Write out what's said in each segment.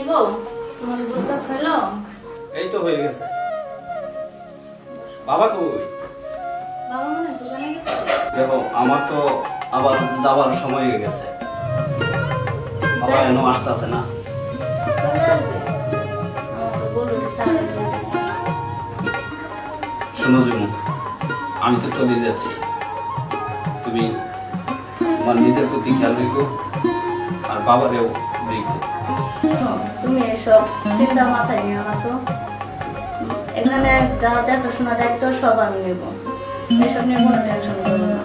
গো তোমার দুধ কাজ হলো? এই তো হয়ে গেছে। বাবা কই? বাবা মনে দোকানে গেছে। দেখো আমার তো আবার যাবার সময় হয়ে গেছে। বাবা এখনো আসতেছে না। চলে আসবে। আমার তো বললো চা দিয়ে দিছে। শোনো জুমু, আমি তো চলে যাচ্ছি। তুমি তোমার নিজের প্রতি খেয়াল রেখো আর বাবারেও রেখো। তুমি এসব চিন্তা মাথায় নিও না তো। এখানে যা দেখাশোনা দায়িত্ব সব আমি নেব, এসব নিয়ে কোনো টেনশন করবো না।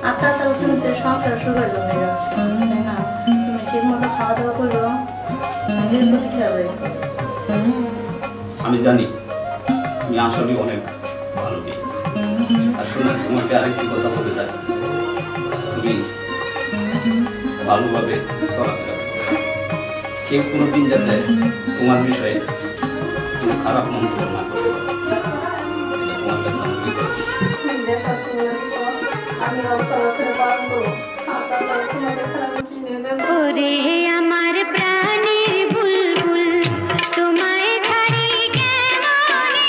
আর তাছাড়া তুমি তো সংসার সুখের জন্য যাচ্ছ, তাই না? তুমি ঠিক মতো খাওয়া দাওয়া করো, নিজের প্রতি খেয়াল রেখো। আমি জানি তুমি আসলে অনেক ভালো মেয়ে। আর শোনো, তোমাকে আরেকটি কথা বলে থাকি, তুমি ভালোভাবে চলাফেরা করো। কেউ কোনোদিন যাতে তোমার বিষয়ে কোনো খারাপ মন্তব্য না করতে পারে, তোমার কাছে আমি রিকোয়েস্ট। আমি অক্ষর পালন করবো। আপনার তোমাকে ছাড়া আমি কি নিয়ে দেবো? ওরে আমার প্রাণের বুলবুল তোমায় ছাড়ি কেমনে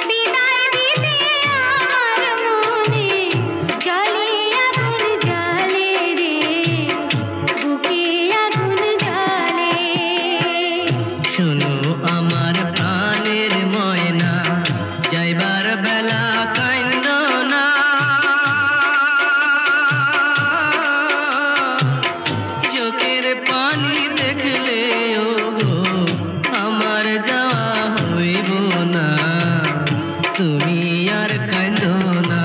বিদায় দিতে আমার মনে জলে আগুন জ্বলে রে বুকে আগুন জ্বলে শোনো আমার প্রাণের ময়না যাইবার বেলা কাইন্দ না চোখের পানি দেখলে ও আমার যাওয়া হইব না তুমি আর কাইন্দ না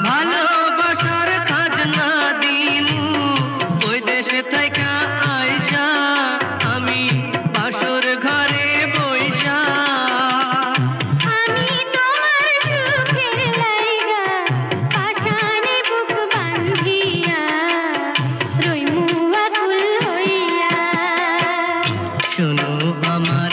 ভালোবাসার খাজনা দিন ওই দেশে থাইকা আইসা আমি বাসর ঘরে বইসা আমি তোমার সুখের লাইগা পাশানে বুক বান্ধিয়া রইমু আকুল হইয়া শোনো আমার